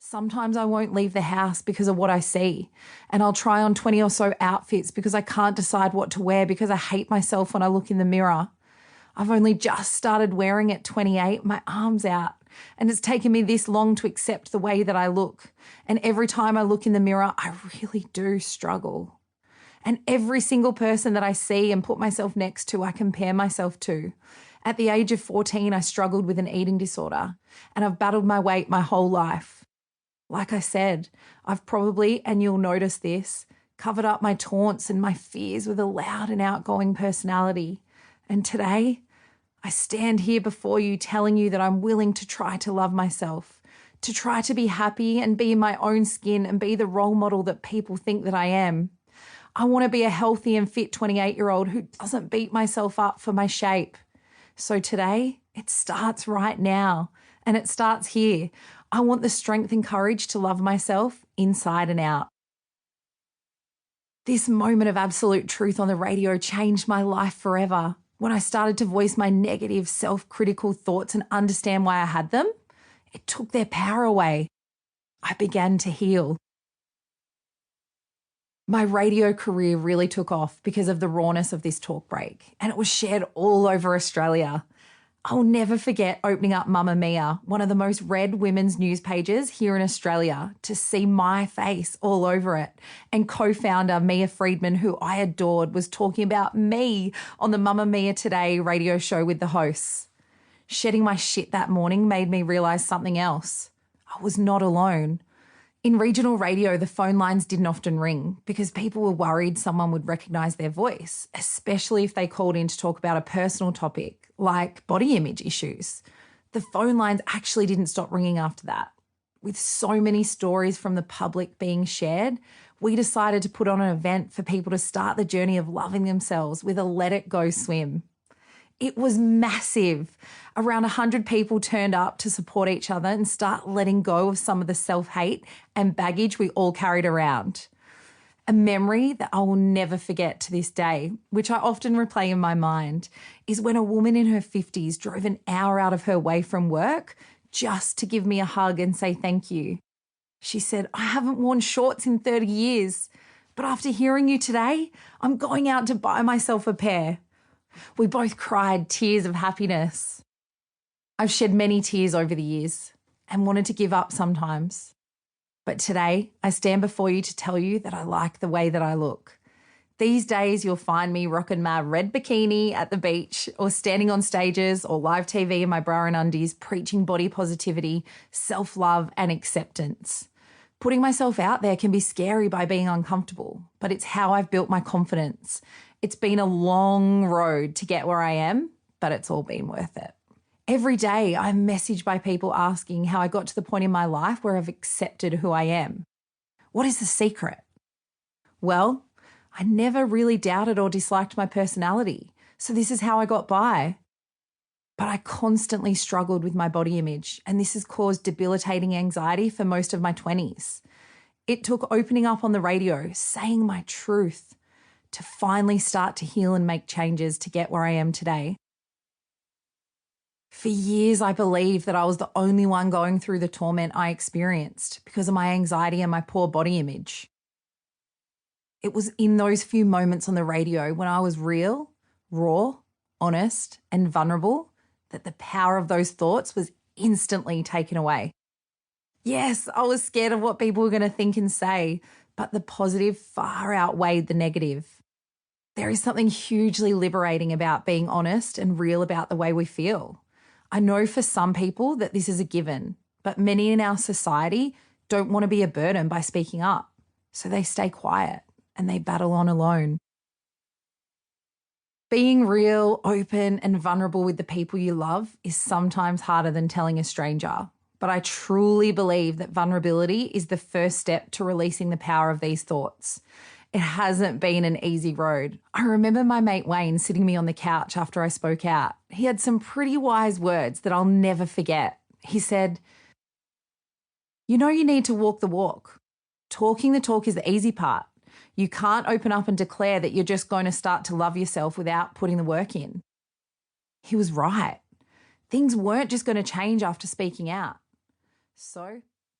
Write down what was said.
Sometimes I won't leave the house because of what I see, and I'll try on 20 or so outfits because I can't decide what to wear because I hate myself when I look in the mirror. I've only just started wearing at 28, my arms out, and it's taken me this long to accept the way that I look. And every time I look in the mirror, I really do struggle. And every single person that I see and put myself next to, I compare myself to. At the age of 14, I struggled with an eating disorder, and I've battled my weight my whole life. Like I said, I've probably, and you'll notice this, covered up my taunts and my fears with a loud and outgoing personality. And today, I stand here before you telling you that I'm willing to try to love myself, to try to be happy and be in my own skin and be the role model that people think that I am. I want to be a healthy and fit 28-year-old who doesn't beat myself up for my shape. So today, it starts right now, and it starts here. I want the strength and courage to love myself inside and out. This moment of absolute truth on the radio changed my life forever. When I started to voice my negative, self-critical thoughts and understand why I had them, it took their power away. I began to heal. My radio career really took off because of the rawness of this talk break, and it was shared all over Australia. I'll never forget opening up Mamma Mia, one of the most read women's news pages here in Australia, to see my face all over it. And co-founder Mia Friedman, who I adored, was talking about me on the Mamma Mia Today radio show with the hosts. Shedding my shit that morning made me realise something else. I was not alone. In regional radio, the phone lines didn't often ring because people were worried someone would recognise their voice, especially if they called in to talk about a personal topic like body image issues. The phone lines actually didn't stop ringing after that. With so many stories from the public being shared, we decided to put on an event for people to start the journey of loving themselves with a Let It Go swim. It was massive. Around 100 people turned up to support each other and start letting go of some of the self-hate and baggage we all carried around. A memory that I will never forget to this day, which I often replay in my mind, is when a woman in her 50s drove an hour out of her way from work just to give me a hug and say thank you. She said, "I haven't worn shorts in 30 years, but after hearing you today, I'm going out to buy myself a pair." We both cried tears of happiness. I've shed many tears over the years and wanted to give up sometimes. But today, I stand before you to tell you that I like the way that I look. These days, you'll find me rocking my red bikini at the beach or standing on stages or live TV in my bra and undies, preaching body positivity, self-love and acceptance. Putting myself out there can be scary by being uncomfortable, but it's how I've built my confidence. It's been a long road to get where I am, but it's all been worth it. Every day I'm messaged by people asking how I got to the point in my life where I've accepted who I am. What is the secret? Well, I never really doubted or disliked my personality, so this is how I got by. But I constantly struggled with my body image, and this has caused debilitating anxiety for most of my 20s. It took opening up on the radio, saying my truth, to finally start to heal and make changes to get where I am today. For years, I believed that I was the only one going through the torment I experienced because of my anxiety and my poor body image. It was in those few moments on the radio when I was real, raw, honest, and vulnerable that the power of those thoughts was instantly taken away. Yes, I was scared of what people were going to think and say, but the positive far outweighed the negative. There is something hugely liberating about being honest and real about the way we feel. I know for some people that this is a given, but many in our society don't want to be a burden by speaking up, so they stay quiet and they battle on alone. Being real, open, and vulnerable with the people you love is sometimes harder than telling a stranger, but I truly believe that vulnerability is the first step to releasing the power of these thoughts. It hasn't been an easy road. I remember my mate Wayne sitting me on the couch after I spoke out. He had some pretty wise words that I'll never forget. He said, "You know you need to walk the walk. Talking the talk is the easy part. You can't open up and declare that you're just going to start to love yourself without putting the work in." He was right. Things weren't just going to change after speaking out. So